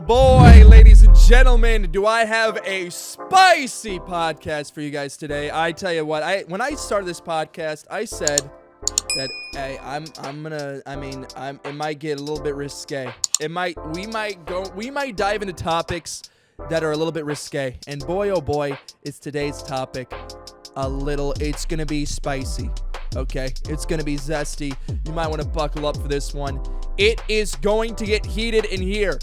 boy, ladies and gentlemen, do I have a spicy podcast for you guys today. I tell you what, when I started this podcast, I said that, hey, it might get a little bit risque. We might dive into topics that are a little bit risque. And boy, oh boy, it's today's topic. It's gonna be spicy. Okay, it's gonna be zesty. You might want to buckle up for this one. It is going to get heated in here.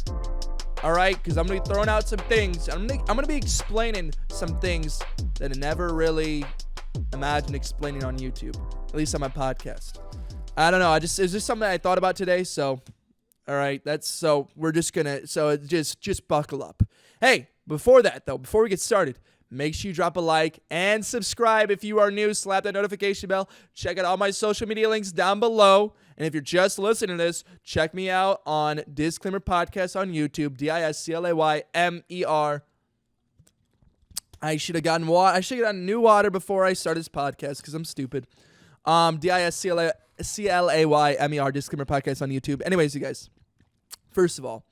All right, because I'm gonna be throwing out some things. I'm gonna be explaining some things that I never really imagined explaining on YouTube, at least on my podcast. I don't know. It's just something I thought about today. So, all right, we're just gonna just buckle up. Hey, before we get started, make sure you drop a like and subscribe if you are new. Slap that notification bell. Check out all my social media links down below. And if you're just listening to this, check me out on DisClaymer Podcast on YouTube. DisClaymer. I should have gotten water. I should have gotten new water before I started this podcast because I'm stupid. DisClaymer DisClaymer Podcast on YouTube. Anyways, you guys. First of all,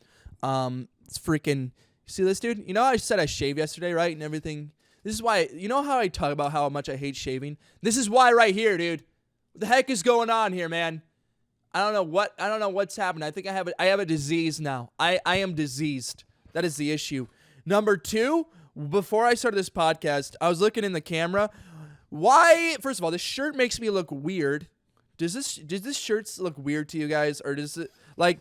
it's freaking. See this, dude? You know how I said I shaved yesterday, right? And everything. This is why. You know how I talk about how much I hate shaving? This is why right here, dude. What the heck is going on here, man? I don't know what's happened. I think I have a disease now. I am diseased. That is the issue. Number two, before I started this podcast, I was looking in the camera. Why? First of all, this shirt makes me look weird. Does this shirt look weird to you guys, or does it like?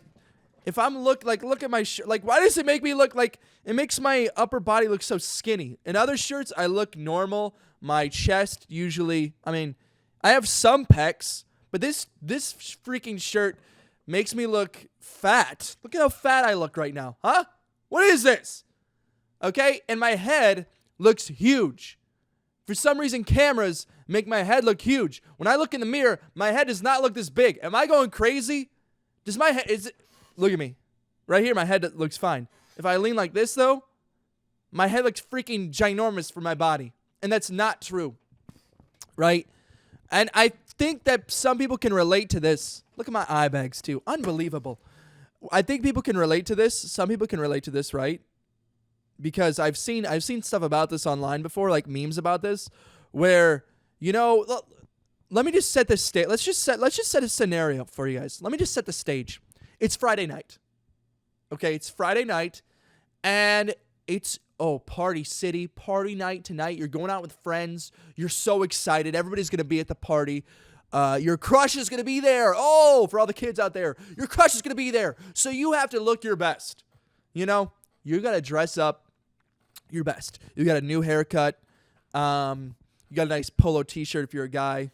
If I'm look at my shirt, like, why does it make me look like, it makes my upper body look so skinny? In other shirts, I look normal. My chest usually, I have some pecs, but this freaking shirt makes me look fat. Look at how fat I look right now, huh? What is this? Okay, and my head looks huge. For some reason, cameras make my head look huge. When I look in the mirror, my head does not look this big. Am I going crazy? Does my head, look at me. Right here, my head looks fine. If I lean like this, though, my head looks freaking ginormous for my body. And that's not true. Right? And I think that some people can relate to this. Look at my eye bags, too. Unbelievable. I think people can relate to this. Some people can relate to this, right? Because I've seen stuff about this online before, like memes about this, where, let me just set this stage. Let's just set a scenario for you guys. Let me just set the stage. It's Friday night. Okay, it's Friday night, and it's, party city, party night tonight. You're going out with friends. You're so excited. Everybody's going to be at the party. Your crush is going to be there. Oh, for all the kids out there, your crush is going to be there. So you have to look your best. You got to dress up your best. You got a new haircut. You got a nice polo t-shirt if you're a guy.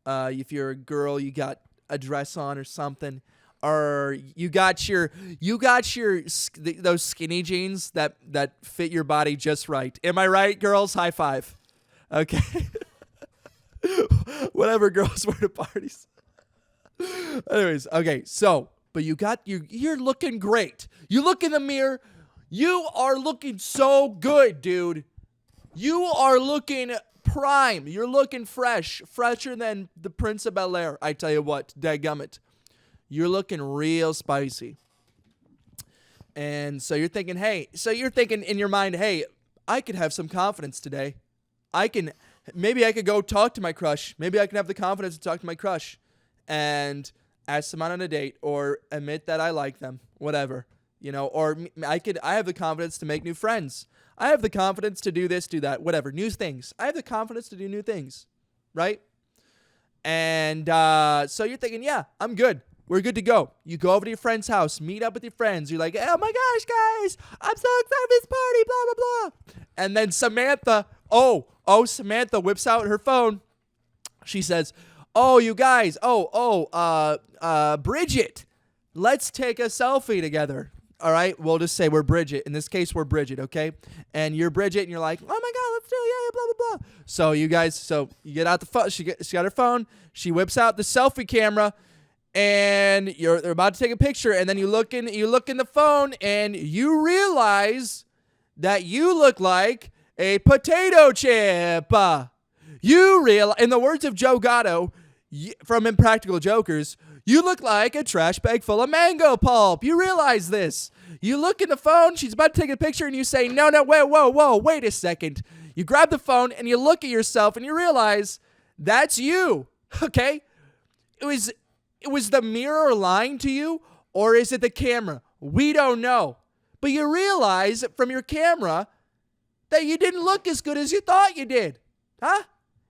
If you're a girl, you got a dress on or something. Or you got those skinny jeans that fit your body just right. Am I right, girls? High five. Okay. Whatever girls wear to parties. Anyways, okay. So, but you're looking great. You look in the mirror. You are looking so good, dude. You are looking prime. You're looking fresher than the Prince of Bel-Air. I tell you what, dadgummit. You're looking real spicy. And so you're thinking in your mind, hey, I could have some confidence today. Maybe I could go talk to my crush. Maybe I can have the confidence to talk to my crush and ask them out on a date or admit that I like them, whatever, or I have the confidence to make new friends. I have the confidence to do this, do that, whatever, new things. I have the confidence to do new things, right? And so you're thinking, yeah, I'm good. We're good to go. You go over to your friend's house, meet up with your friends. You're like, oh my gosh, guys, I'm so excited for this party, blah, blah, blah. And then Samantha whips out her phone. She says, oh, you guys, Bridget, let's take a selfie together. All right, we'll just say we're Bridget. In this case, we're Bridget, okay? And you're Bridget, and you're like, oh my God, let's do it, yeah, blah, blah, blah. So you get out the phone. She got her phone. She whips out the selfie camera. And they're about to take a picture, and then you look in the phone, and you realize that you look like a potato chip. You realize, in the words of Joe Gatto from Impractical Jokers, you look like a trash bag full of mango pulp. You realize this. You look in the phone, she's about to take a picture, and you say, no, whoa, wait a second. You grab the phone, and you look at yourself, and you realize that's you, okay? It was the mirror lying to you, or is it the camera? We don't know. But you realize from your camera that you didn't look as good as you thought you did, huh?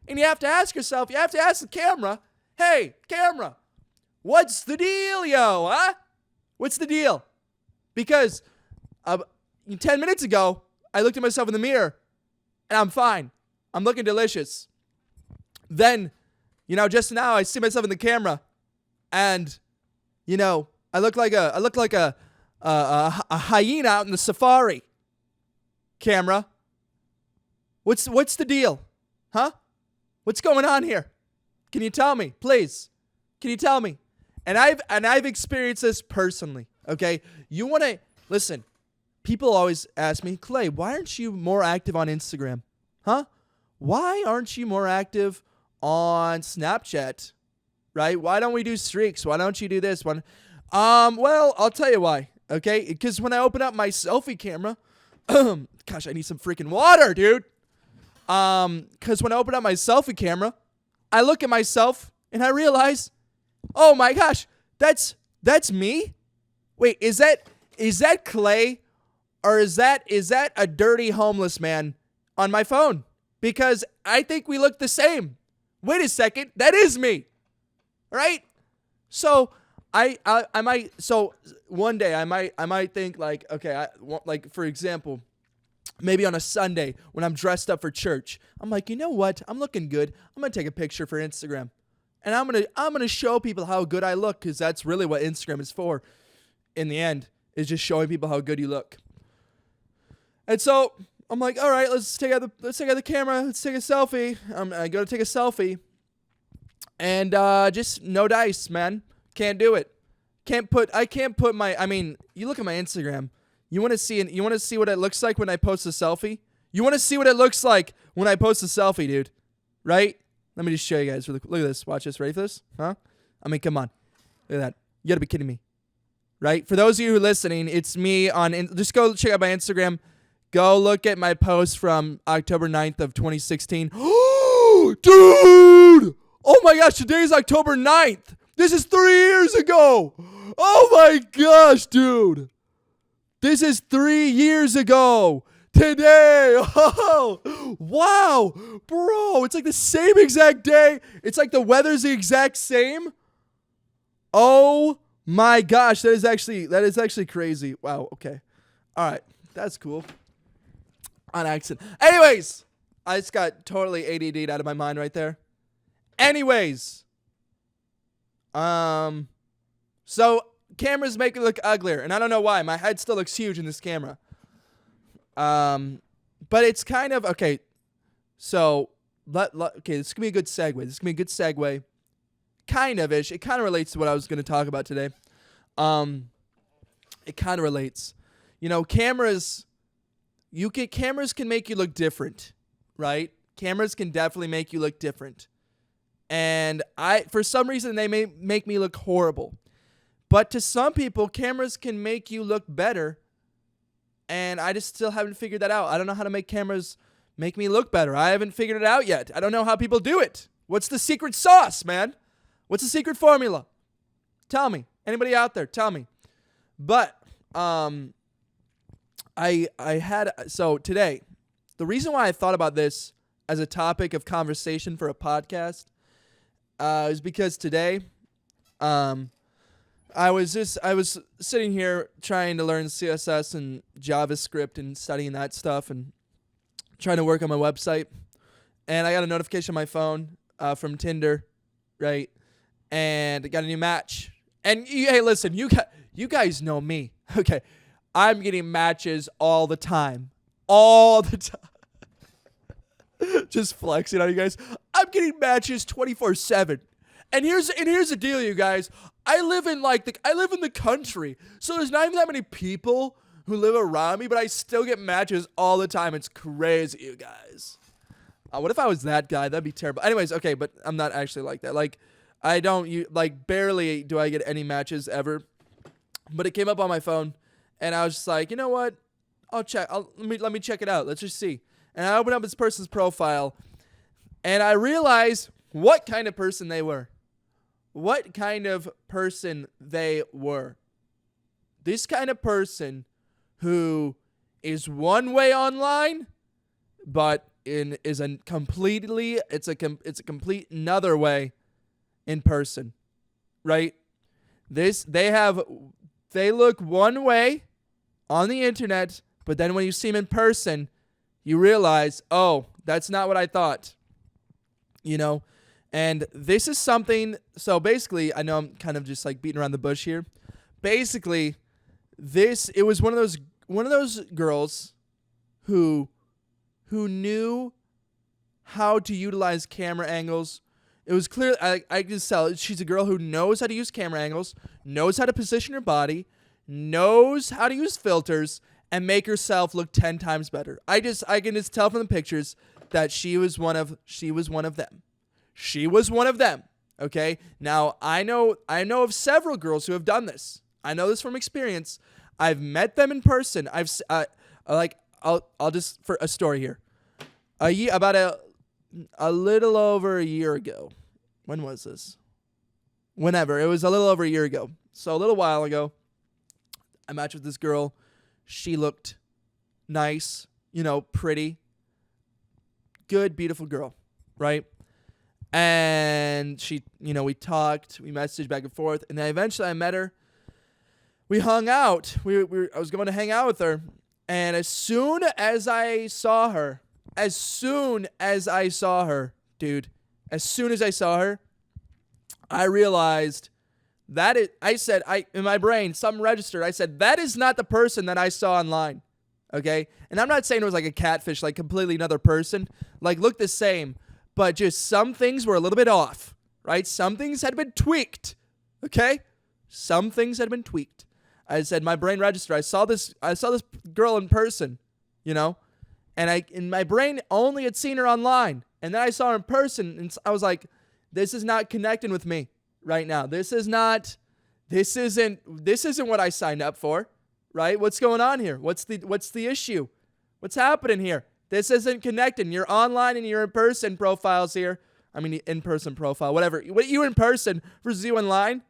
And you have to ask yourself, you have to ask the camera, hey, camera, what's the deal, yo, huh? What's the deal? Because 10 minutes ago, I looked at myself in the mirror, and I'm fine. I'm looking delicious. Then, just now I see myself in the camera, and, I look like a hyena out in the safari. Camera, what's the deal, huh? What's going on here? Can you tell me, please? Can you tell me? And I've experienced this personally. Okay, you want to listen. People always ask me, Clay, why aren't you more active on Instagram? Huh? Why aren't you more active on Snapchat? Right? Why don't we do streaks? Why don't you do this one? Well, I'll tell you why. Okay, because when I open up my selfie camera, gosh, I need some freaking water, dude. Because when I open up my selfie camera, I look at myself and I realize, oh my gosh, that's me. Wait, is that Clay, or is that a dirty homeless man on my phone? Because I think we look the same. Wait a second, that is me, right? So I might. So one day I might think like, okay, like for example, maybe on a Sunday when I'm dressed up for church, I'm like, you know what? I'm looking good. I'm gonna take a picture for Instagram, and I'm gonna show people how good I look, because that's really what Instagram is for. In the end, is just showing people how good you look. And so I'm like, all right, let's take out the camera. Let's take a selfie. I go to take a selfie, and just no dice, man. Can't do it. I can't put my. I mean, you look at my Instagram. You want to see what it looks like when I post a selfie? You want to see what it looks like when I post a selfie, dude? Right? Let me just show you guys. Look at this. Watch this. Ready for this? Huh? I mean, come on. Look at that. You got to be kidding me. Right? For those of you who are listening, it's me just go check out my Instagram. Go look at my post from October 9th of 2016. Oh, dude! Oh my gosh, today is October 9th. This is 3 years ago. Oh my gosh, dude. This is 3 years ago. Today. Oh, wow. Bro, it's like the same exact day. It's like the weather's the exact same. Oh my gosh, that is actually crazy. Wow, okay. All right, that's cool. On accident. Anyways, I just got totally ADD'd out of my mind right there. Anyways, so cameras make it look uglier, and I don't know why. My head still looks huge in this camera. But it's kind of okay. So okay, this is gonna be a good segue. Kind of ish. It kind of relates to what I was gonna talk about today. It kind of relates. Cameras. Cameras can make you look different, right? Cameras can definitely make you look different. And for some reason, they may make me look horrible. But to some people, cameras can make you look better. And I just still haven't figured that out. I don't know how to make cameras make me look better. I haven't figured it out yet. I don't know how people do it. What's the secret sauce, man? What's the secret formula? Tell me. Anybody out there, tell me. But, so today, the reason why I thought about this as a topic of conversation for a podcast is because today, I was sitting here trying to learn CSS and JavaScript and studying that stuff and trying to work on my website, and I got a notification on my phone from Tinder, right? And I got a new match. And hey, listen, you guys know me, okay? I'm getting matches all the time. Just flexing on you guys. I'm getting matches 24/7. And here's the deal, you guys. I live in the country, so there's not even that many people who live around me, but I still get matches all the time. It's crazy, you guys. What if I was that guy? That'd be terrible. Anyways, okay, but I'm not actually like that. Barely do I get any matches ever. But it came up on my phone, And I was just like, you know what? Let me check it out. Let's just see. And I opened up this person's profile, and I realized what kind of person they were. What kind of person they were. This kind of person who is one way online, but it's a complete another way in person, right? They look one way on the internet, but then when you see them in person, you realize, oh, that's not what I thought, you know? And this is something, so basically, I know I'm kind of just like beating around the bush here. Basically, it was one of those girls who knew how to utilize camera angles. It was clear, I can tell, she's a girl who knows how to use camera angles, knows how to position her body, knows how to use filters, and make herself look 10 times better. I can just tell from the pictures that she was one of them. She was one of them. Okay? Now, I know of several girls who have done this. I know this from experience. I've met them in person. I'll just, for a story here. About a little over a year ago. When was this? Whenever. It was a little over a year ago. So a little while ago, I matched with this girl. She looked nice, pretty, good, beautiful girl, right? And she, we talked, we messaged back and forth, and then eventually I met her. We hung out. I was going to hang out with her, and as soon as I saw her, dude, I realized in my brain, something registered. I said, that is not the person that I saw online. Okay? And I'm not saying it was like a catfish, like completely another person. Like, looked the same. But just some things were a little bit off. Right? Some things had been tweaked. Okay? Some things had been tweaked. I said, my brain registered. I saw this girl in person, and in my brain only had seen her online. And then I saw her in person, and I was like, this is not connecting with me right now. This isn't what I signed up for, right? What's going on here? What's the issue? What's happening here? This isn't connecting. Your online and your in-person profiles here. I mean, in-person profile, whatever. What you in person versus you online,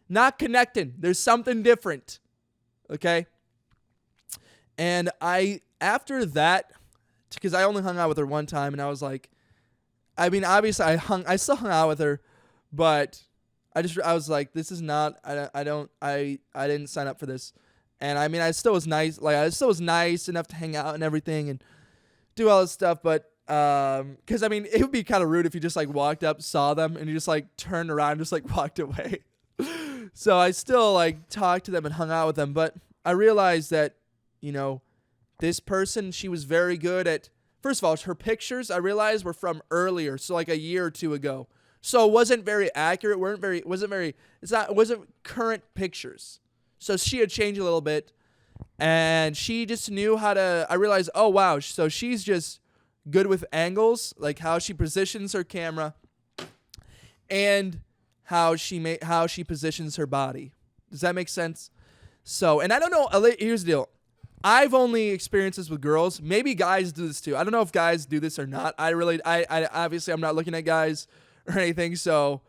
not connecting. There's something different, okay? And after that, because I only hung out with her one time, and I was like, I mean, obviously I still hung out with her, but I was like, this is not, I didn't sign up for this. And I mean, I still was nice enough to hang out and everything and do all this stuff. But, cause I mean, it would be kind of rude if you just like walked up, saw them, and you just like turned around and just like walked away. So I still like talked to them and hung out with them. But I realized that, this person, she was very good at, first of all, her pictures, I realized, were from earlier. So like a year or two ago. So it wasn't very accurate. It wasn't current pictures. So she had changed a little bit, and she just knew how to, I realized, oh wow, so she's just good with angles, like how she positions her camera and how she positions her body. Does that make sense? So, and I don't know, here's the deal. I've only experienced this with girls. Maybe guys do this too. I don't know if guys do this or not. I obviously I'm not looking at guys or anything, so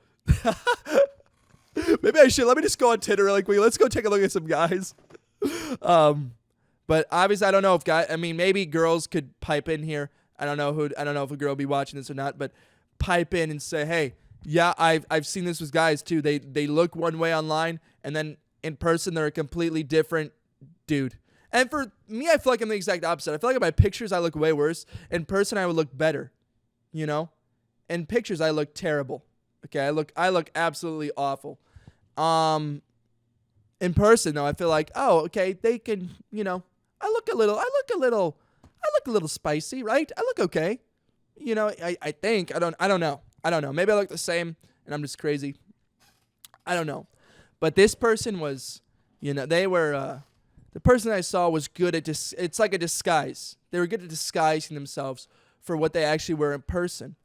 maybe I should. Let me just go on Tinder really quick. Let's go take a look at some guys. But obviously I don't know if maybe girls could pipe in here. I don't know if a girl will be watching this or not, but pipe in and say, hey, yeah, I've seen this with guys too. They look one way online, and then in person they're a completely different dude. And for me, I feel like I'm the exact opposite. I feel like in my pictures I look way worse. In person I would look better. In pictures I look terrible. Okay, I look absolutely awful. In person though, I feel like, oh, okay, they can, I look a little spicy, right? I look okay. I think, I don't know. Maybe I look the same and I'm just crazy. I don't know. But this person was, they were, the person I saw was good at it's like a disguise. They were good at disguising themselves for what they actually were in person.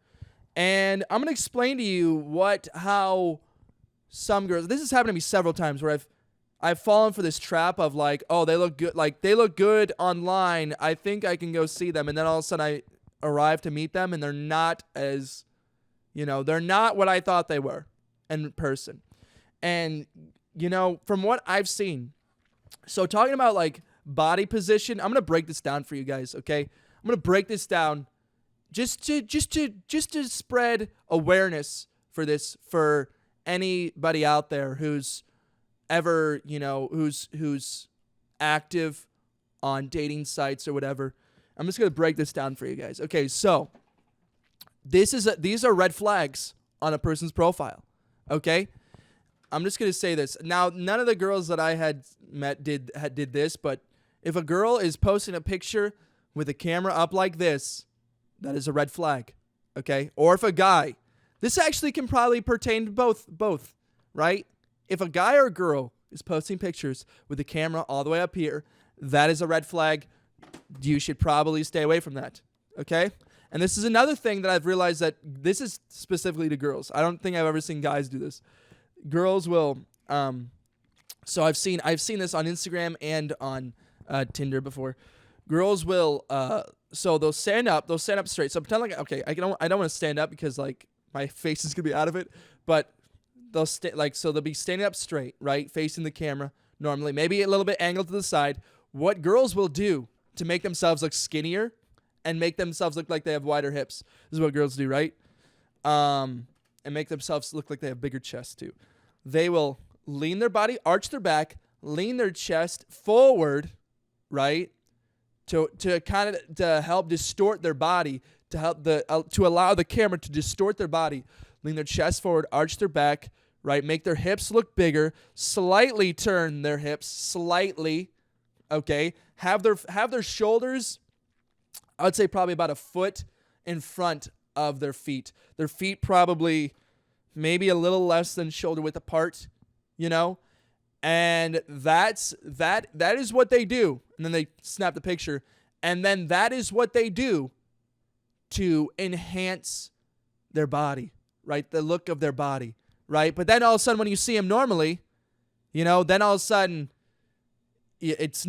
And I'm going to explain to you how some girls, this has happened to me several times where I've fallen for this trap of like, oh, they look good. Like they look good online. I think I can go see them. And then all of a sudden I arrive to meet them and they're not as, they're not what I thought they were in person. And, from what I've seen, so talking about like body position, I'm going to break this down for you guys. Okay. I'm going to break this down just to spread awareness for this, for anybody out there who's ever, who's active on dating sites or whatever. I'm just going to break this down for you guys. Okay, so these are red flags on a person's profile. Okay? I'm just going to say this. Now, none of the girls that I had met did this, but if a girl is posting a picture with a camera up like this, that is a red flag. Okay? Or if a guy, this actually can probably pertain to both, right? If a guy or a girl is posting pictures with the camera all the way up here, that is a red flag. You should probably stay away from that, okay? And this is another thing that I've realized, that this is specifically to girls. I don't think I've ever seen guys do this. Girls will, so I've seen this on Instagram and on Tinder before. Girls will, so they'll stand up straight. So pretend like, okay, I don't want to stand up because like my face is gonna be out of it, but they'll they'll be standing up straight, right, facing the camera normally, maybe a little bit angled to the side. What girls will do to make themselves look skinnier and make themselves look like they have wider hips, this is what girls do, right? And make themselves look like they have bigger chests too. They will lean their body, arch their back, lean their chest forward, right, to kind of to help distort their body, to help to allow the camera to distort their body. Lean their chest forward, arch their back, right? Make their hips look bigger, slightly turn their hips, slightly, okay? Have their shoulders, I would say probably about a foot in front of their feet. Their feet probably maybe a little less than shoulder width apart, And that is what they do. And then they snap the picture. And then that is what they do to enhance their body. Right, the look of their body, right? But then all of a sudden, when you see them normally, then all of a sudden, it's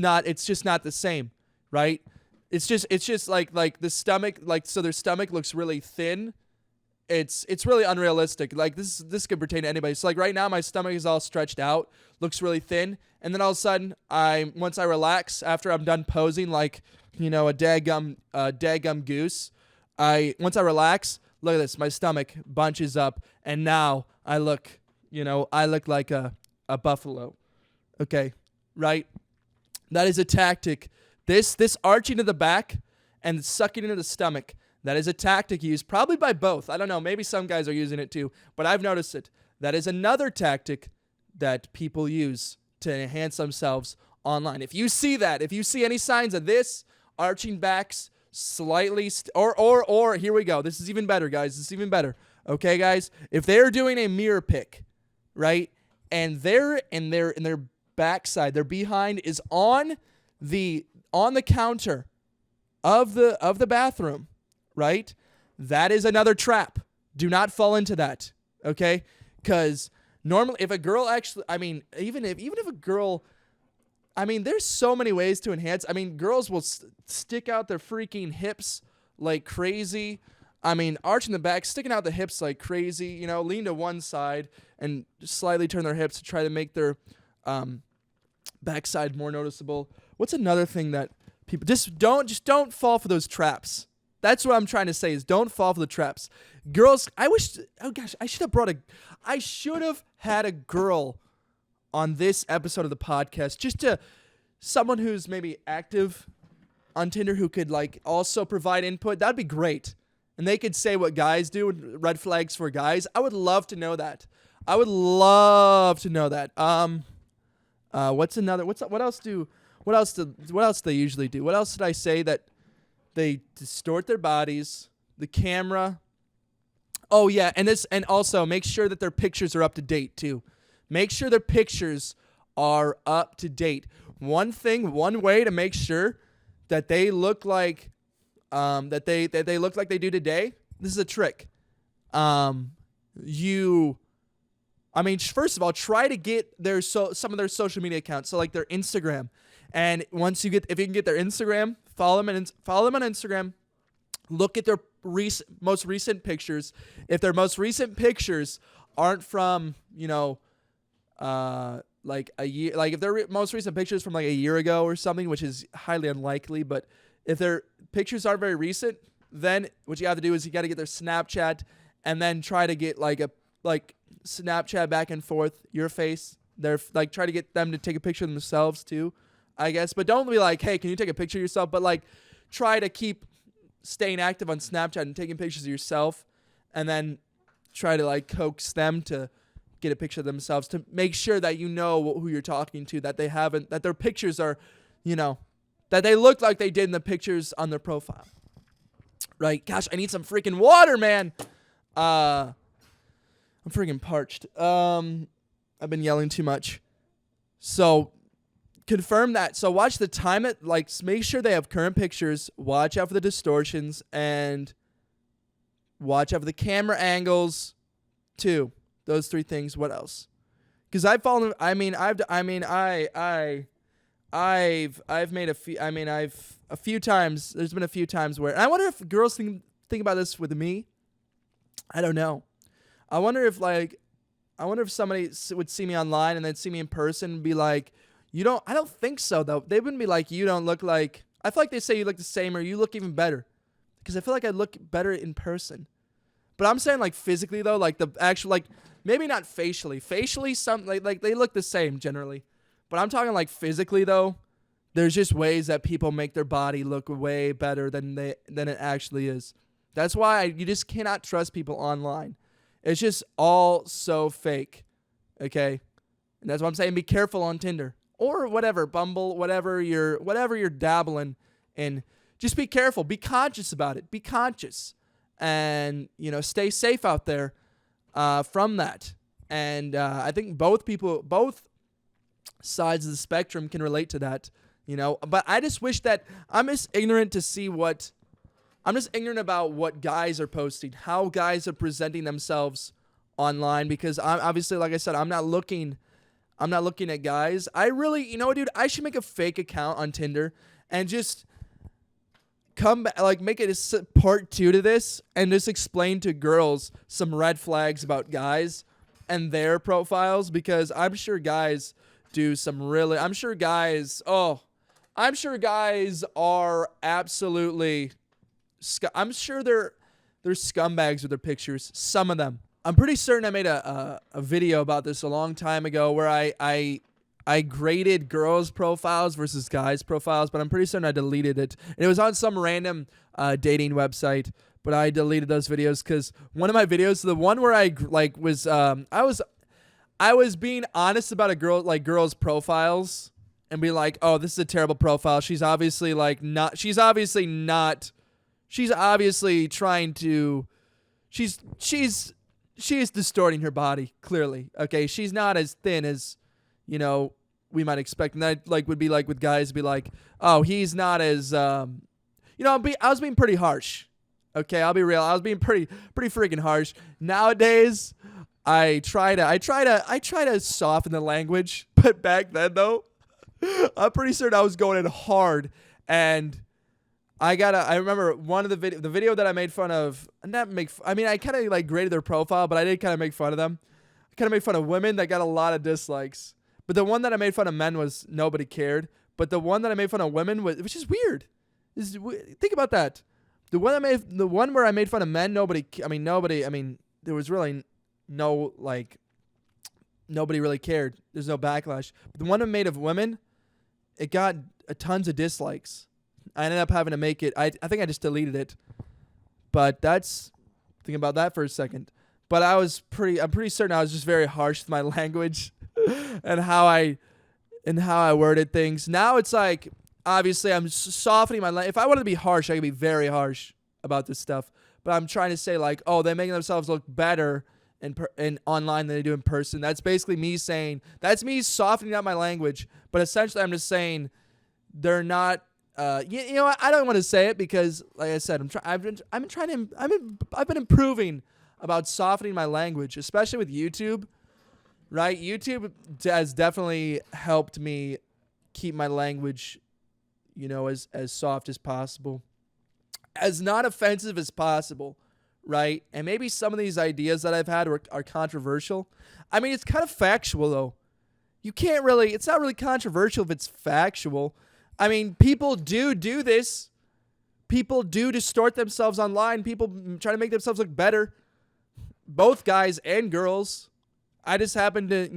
just not the same, right? It's just like the stomach, like, so their stomach looks really thin. It's really unrealistic. Like this could pertain to anybody. So like right now, my stomach is all stretched out, looks really thin, and then all of a sudden, once I relax after I'm done posing, like a daggum goose, once I relax. Look at this. My stomach bunches up, and now I look like a buffalo. Okay, right? That is a tactic. This arching to the back and sucking into the stomach, that is a tactic used probably by both. I don't know. Maybe some guys are using it too, but I've noticed it. That is another tactic that people use to enhance themselves online. If you see any signs of this, arching backs, slightly or here we go. This is even better, guys. This is even better. Okay, guys. If they're doing a mirror pick, right, and they're in their backside, their behind is on the counter of the bathroom, right? That is another trap. Do not fall into that. Okay? Because normally, if a girl actually, even if a girl. There's so many ways to enhance. Girls will stick out their freaking hips like crazy. Arching the back, sticking out the hips like crazy, lean to one side and slightly turn their hips to try to make their backside more noticeable. What's another thing that people just don't fall for those traps. That's what I'm trying to say, is don't fall for the traps. Girls, I should have had a girl on this episode of the podcast, just someone who's maybe active on Tinder who could like also provide input. That'd be great. And they could say what guys do, red flags for guys. I would love to know that. What else do they usually do? What else did I say? That they distort their bodies, the camera. Oh yeah, and also make sure that their pictures are up to date too. Make sure their pictures are up to date. One way to make sure that they look like that they look like they do today. This is a trick. You I mean, first of all, try to get some of their social media accounts, so like their Instagram. And if you can get their Instagram, follow them on Instagram. Look at their most recent pictures. If their most recent pictures aren't from, like a year, like if their most recent pictures from like a year ago or something, which is highly unlikely, but if their pictures aren't very recent, then what you have to do is you got to get their Snapchat and then try to get like Snapchat back and forth your face. They're like try to get them to take a picture of themselves too, I guess. But don't be like, hey, can you take a picture of yourself? But like try to keep staying active on Snapchat and taking pictures of yourself, and then try to like coax them to get a picture of themselves to make sure that you know who you're talking to, that their pictures are, that they look like they did in the pictures on their profile. Right? Gosh, I need some freaking water, man. I'm freaking parched. I've been yelling too much. So confirm that. So watch the time it, like, make sure they have current pictures. Watch out for the distortions and watch out for the camera angles too. Those three things. What else? Because I've fallen. I've made a few times. There's been a few times where, and I wonder if girls think about this with me. I don't know. I wonder if somebody would see me online and then see me in person and be like, I don't think so though. They wouldn't be like, you don't look like, I feel like they say you look the same or you look even better. Because I feel like I look better in person. But I'm saying like physically though, like the actual, like maybe not facially. Facially, some like they look the same generally. But I'm talking like physically though. There's just ways that people make their body look way better than it actually is. That's why you just cannot trust people online. It's just all so fake. Okay? And that's why I'm saying be careful on Tinder or whatever, Bumble, whatever you're dabbling in. Just be careful. Be conscious about it. Be conscious. And, stay safe out there from that. And I think both sides of the spectrum can relate to that. But I just wish that I'm just ignorant about what guys are posting, how guys are presenting themselves online, because I'm obviously, like I said, I'm not looking at guys. I really, dude, I should make a fake account on Tinder and just come back, like make it a part 2 to this and just explain to girls some red flags about guys and their profiles, because I'm sure guys do some really, I'm sure guys are absolutely, I'm sure they're scumbags with their pictures. Some of them. I'm pretty certain I made a video about this a long time ago where I graded girls' profiles versus guys' profiles, but I'm pretty certain I deleted it. And it was on some random dating website, but I deleted those videos because one of my videos, the one where I was being honest about girls' profiles and be like, oh, this is a terrible profile. She's obviously trying to, she's distorting her body, clearly. Okay, she's not as thin as, we might expect. And that would be like with guys, be like, oh, he's not as, I was being pretty harsh. Okay, I'll be real. I was being pretty freaking harsh. Nowadays, I try to soften the language, but back then though, I'm pretty certain I was going in hard, and I remember one of the video that I made fun of, I kind of graded their profile, but I did kind of make fun of them. I kind of made fun of women that got a lot of dislikes. But the one that I made fun of men was nobody cared. But the one that I made fun of women was, which is weird. Think about that. The one where I made fun of men, there was really nobody really cared. There's no backlash. But the one I made of women, it got tons of dislikes. I ended up having to make it. I think I just deleted it. But think about that for a second. But I'm pretty certain I was just very harsh with my language and how I worded things. Now it's like, obviously I'm softening my language. If I wanted to be harsh, I could be very harsh about this stuff. But I'm trying to say like, oh, they're making themselves look better in online than they do in person. That's basically me saying, that's me softening up my language. But essentially I'm just saying they're not, I don't want to say it because, like I said, I've been improving about softening my language, especially with YouTube. right? YouTube has definitely helped me keep my language, as soft as possible, as not offensive as possible, right? And maybe some of these ideas that I've had are controversial. I mean, it's kind of factual, though. It's not really controversial if it's factual. I mean, people do this. People do distort themselves online. People try to make themselves look better. Both guys and girls. I just happen to,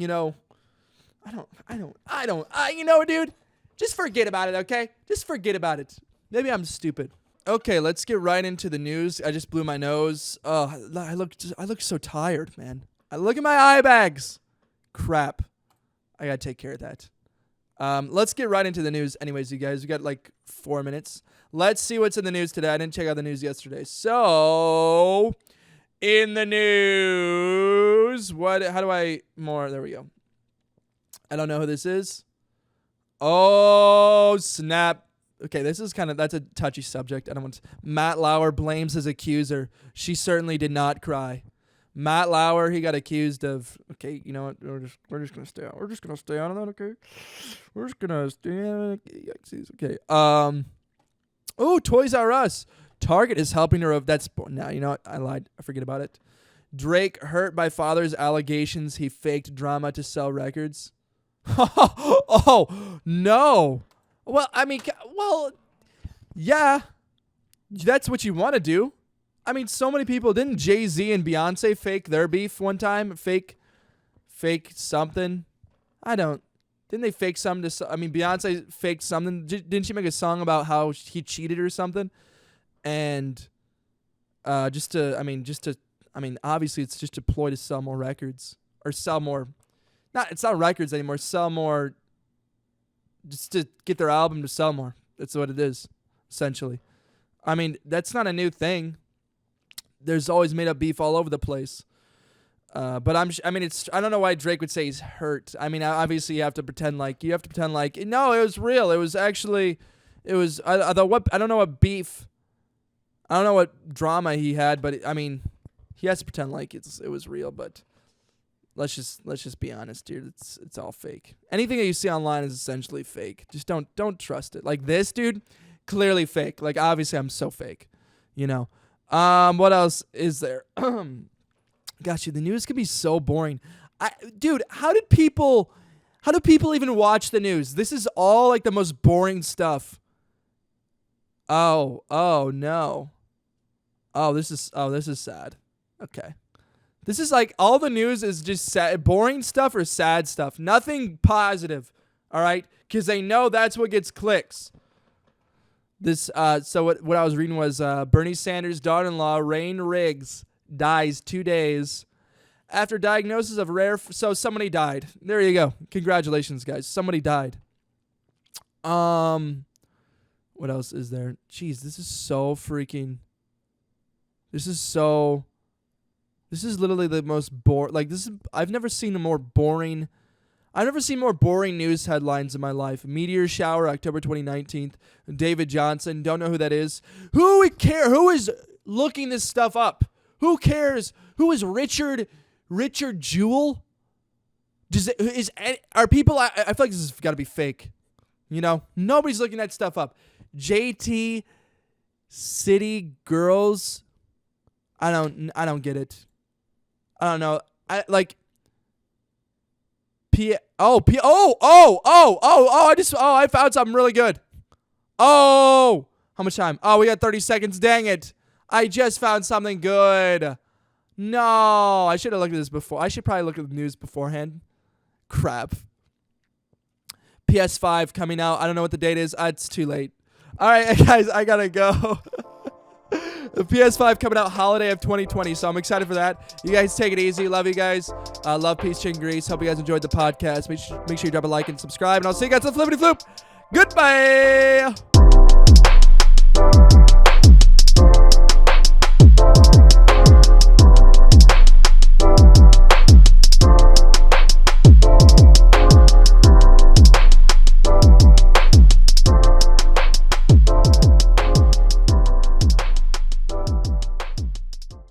dude, just forget about it, okay? Just forget about it. Maybe I'm stupid. Okay, let's get right into the news. I just blew my nose. I look so tired, man. I look at my eye bags. Crap. I gotta take care of that. Let's get right into the news. Anyways, you guys, we got like 4 minutes. Let's see what's in the news today. I didn't check out the news yesterday. So, in the news, there we go. I don't know who this is. Oh, snap. Okay, that's a touchy subject. Matt Lauer blames his accuser. She certainly did not cry. Matt Lauer, he got accused of, okay, you know what? We're just going to stay on. We're just going to stay on that, okay? We're just going to stay on it. Okay. Oh, Toys R Us. Target is helping her. No, you know what? I lied. I forget about it. Drake hurt by father's allegations he faked drama to sell records. Oh, no. Well, I mean, yeah. That's what you want to do. I mean, so many people. Didn't Jay-Z and Beyonce fake their beef one time? Fake something? Didn't they fake something Beyonce faked something. Didn't she make a song about how he cheated or something? And obviously it's just a ploy to sell more records. Or sell more. It's not records anymore. Sell more. Just to get their album to sell more. That's what it is, essentially. I mean, that's not a new thing. There's always made up beef all over the place. But I don't know why Drake would say he's hurt. I mean, obviously you have to pretend like, no, it was real. I don't know what beef, I don't know what drama he had, but I mean, he has to pretend like it was real, but let's just be honest, dude. It's all fake. Anything that you see online is essentially fake. Just don't trust it. Like this, dude, clearly fake. Like obviously I'm so fake, What else is there? Gosh, the news can be so boring. Dude, how do people even watch the news? This is all like the most boring stuff. Oh no. This is sad. Okay. This is like all the news is just sad, boring stuff or sad stuff. Nothing positive. All right? Cuz they know that's what gets clicks. So what I was reading was Bernie Sanders' daughter-in-law, Rain Riggs, dies 2 days after diagnosis of so somebody died. There you go. Congratulations, guys. Somebody died. What else is there? Jeez, this is literally the most I've never seen more boring news headlines in my life. Meteor shower, October 2019. David Johnson, don't know who that is. Who is looking this stuff up? Who cares? Who is Richard Jewell? Are people? I feel like this has got to be fake. Nobody's looking that stuff up. JT City Girls. I don't get it. I don't know. I found something really good. Oh, how much time? Oh, we got 30 seconds. Dang it. I just found something good. No, I should have looked at this before. I should probably look at the news beforehand. Crap. PS5 coming out. I don't know what the date is. It's too late. All right, guys, I got to go. The PS5 coming out holiday of 2020, so I'm excited for that. You guys take it easy. Love you guys. Love, peace, chin, grease. Hope you guys enjoyed the podcast. Make sure you drop a like and subscribe, and I'll see you guys on the Flippity Floop. Goodbye.